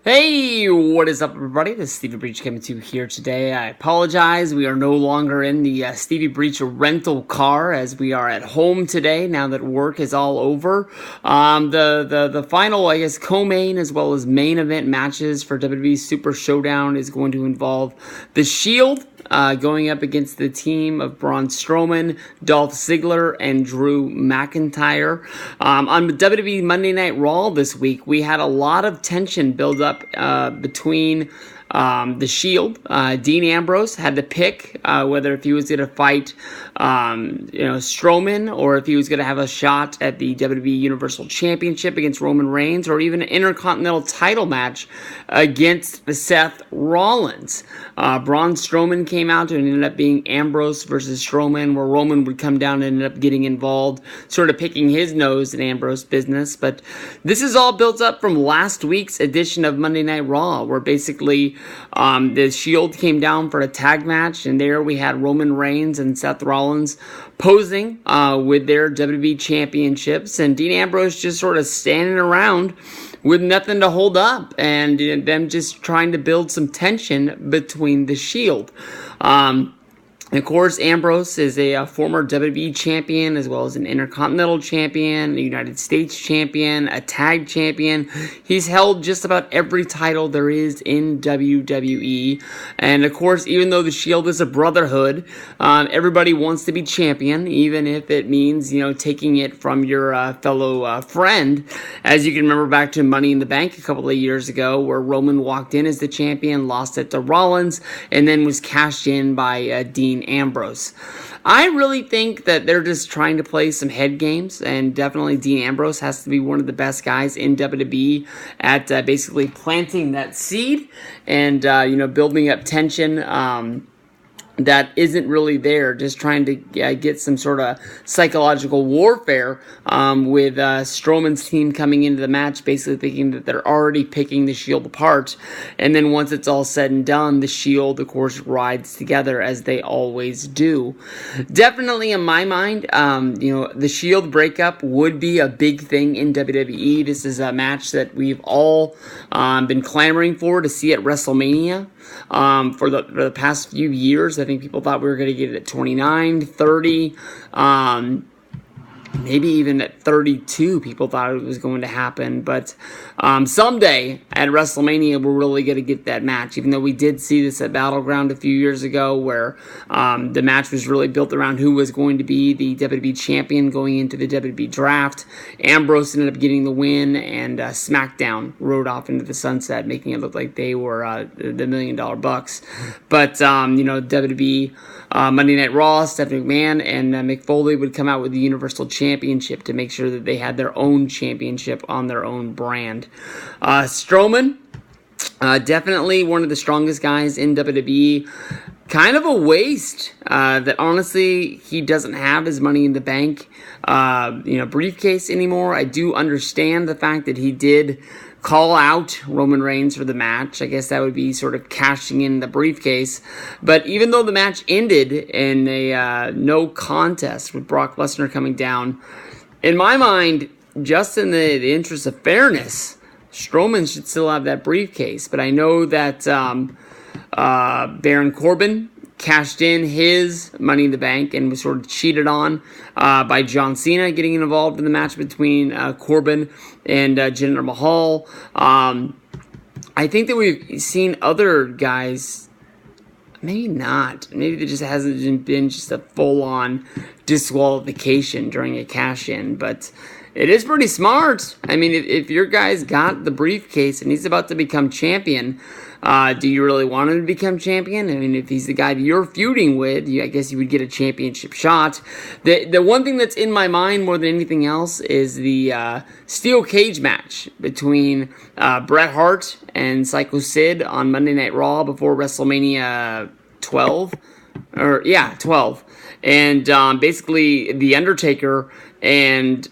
Hey, what is up, everybody? This is Stevie Breach coming to you here today. I apologize. We are no longer in the Stevie Breach rental car as we are at home today now that work is all over. The final, I guess, co-main as well as main event matches for WWE Super Showdown is going to involve The Shield going up against the team of Braun Strowman, Dolph Ziggler, and Drew McIntyre. On WWE Monday Night Raw this week, we had a lot of tension build up between The Shield. Dean Ambrose had to pick whether if he was going to fight Strowman or if he was going to have a shot at the WWE Universal Championship against Roman Reigns or even an Intercontinental title match against Seth Rollins. Braun Strowman came out and ended up being Ambrose versus Strowman, where Roman would come down and end up getting involved, sort of picking his nose in Ambrose business. But this is all built up from last week's edition of Monday Night Raw, where basically the Shield came down for a tag match, and there we had Roman Reigns and Seth Rollins posing with their WWE championships, and Dean Ambrose just sort of standing around with nothing to hold up, and them just trying to build some tension between the Shield. Of course, Ambrose is a former WWE champion, as well as an Intercontinental champion, a United States champion, a tag champion. He's held just about every title there is in WWE. And of course, even though the Shield is a brotherhood, everybody wants to be champion, even if it means, taking it from your fellow friend. As you can remember back to Money in the Bank a couple of years ago, where Roman walked in as the champion, lost it to Rollins, and then was cashed in by Dean Ambrose. I really think that they're just trying to play some head games, and definitely Dean Ambrose has to be one of the best guys in WWE at basically planting that seed and building up tension that isn't really there, just trying to get some sort of psychological warfare with Strowman's team coming into the match, basically thinking that they're already picking the Shield apart. And then once it's all said and done, the Shield, of course, rides together as they always do. Definitely in my mind, the Shield breakup would be a big thing in WWE. This is a match that we've all been clamoring for to see at WrestleMania. For the past few years, I think people thought we were going to get it at 29, 30, maybe even at 32, people thought it was going to happen. But someday at WrestleMania, we're really going to get that match, even though we did see this at Battleground a few years ago, where the match was really built around who was going to be the WWE champion going into the WWE draft. Ambrose ended up getting the win, and SmackDown rode off into the sunset, making it look like they were the $1 Million Bucks. But, WWE Monday Night Raw, Stephanie McMahon and Mick Foley would come out with the Universal Championship to make sure that they had their own championship on their own brand. Strowman, definitely one of the strongest guys in WWE. Kind of a waste that honestly he doesn't have his Money in the Bank briefcase anymore. I do understand the fact that he did call out Roman Reigns for the match. I guess that would be sort of cashing in the briefcase. But even though the match ended in a no contest with Brock Lesnar coming down, in my mind, just in the interest of fairness, Strowman should still have that briefcase. But I know that Baron Corbin cashed in his Money in the Bank and was sort of cheated on by John Cena getting involved in the match between Corbin and Jinder Mahal. I think that we've seen other guys, maybe not. Maybe there just hasn't been just a full-on disqualification during a cash-in, but it is pretty smart. I mean, if your guy's got the briefcase and he's about to become champion, do you really want him to become champion? I mean, if he's the guy that you're feuding with, I guess you would get a championship shot. The one thing that's in my mind more than anything else is the steel cage match between Bret Hart and Psycho Sid on Monday Night Raw before WrestleMania 12. 12. And basically, The Undertaker and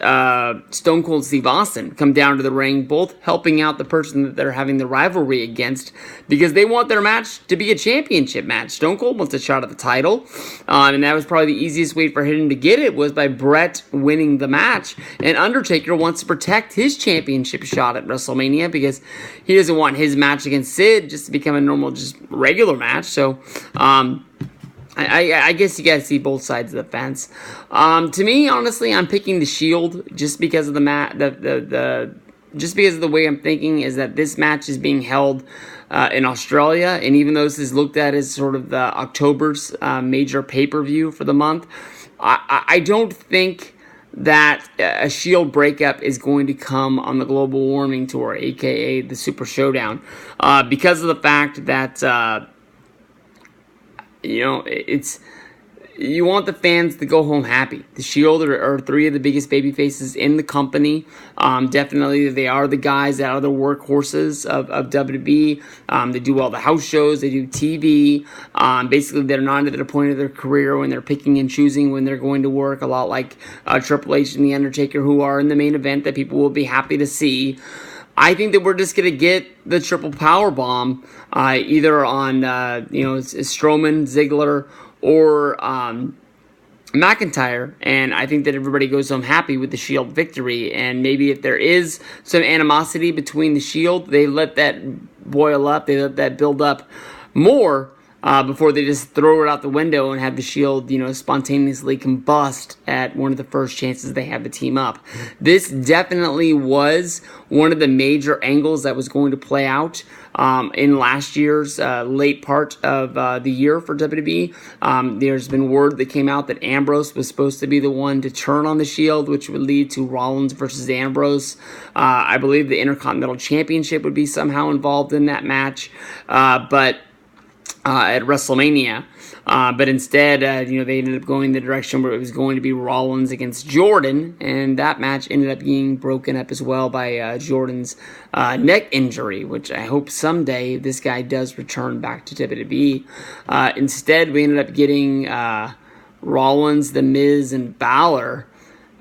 Stone Cold Steve Austin come down to the ring, both helping out the person that they're having the rivalry against, because they want their match to be a championship match. Stone Cold wants a shot at the title, and that was probably the easiest way for him to get it, was by Brett winning the match. And Undertaker wants to protect his championship shot at WrestleMania, because he doesn't want his match against Sid just to become a normal, just regular match. So, I guess you guys see both sides of the fence. To me, honestly, I'm picking the Shield just because of just because of the way I'm thinking is that this match is being held in Australia, and even though this is looked at as sort of the October's major pay-per-view for the month, I don't think that a Shield breakup is going to come on the Global Warming Tour, aka the Super Showdown, because of the fact that you want the fans to go home happy. The Shield are three of the biggest baby faces in the company. Definitely, they are the guys that are the workhorses of WWE. They do all the house shows. They do TV. Basically, they're not at the point of their career when they're picking and choosing when they're going to work, a lot like Triple H and The Undertaker, who are in the main event that people will be happy to see. I think that we're just going to get the triple power bomb either on Strowman, Ziggler, or McIntyre, and I think that everybody goes home happy with the Shield victory. And maybe if there is some animosity between the Shield, they let that boil up, they let that build up more before they just throw it out the window and have the Shield, spontaneously combust at one of the first chances they have to team up. This definitely was one of the major angles that was going to play out in last year's late part of the year for WWE. There's been word that came out that Ambrose was supposed to be the one to turn on the Shield, which would lead to Rollins versus Ambrose. I believe the Intercontinental Championship would be somehow involved in that match, but at WrestleMania. But instead, they ended up going the direction where it was going to be Rollins against Jordan, and that match ended up being broken up as well by Jordan's neck injury, which I hope someday this guy does return back to WWE. Instead, we ended up getting Rollins, The Miz, and Balor.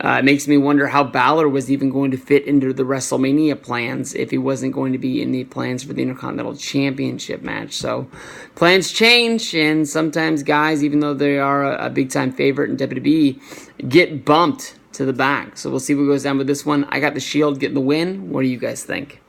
It makes me wonder how Balor was even going to fit into the WrestleMania plans if he wasn't going to be in the plans for the Intercontinental Championship match. So plans change, and sometimes guys, even though they are a big-time favorite in WWE, get bumped to the back. So we'll see what goes down with this one. I got the Shield getting the win. What do you guys think?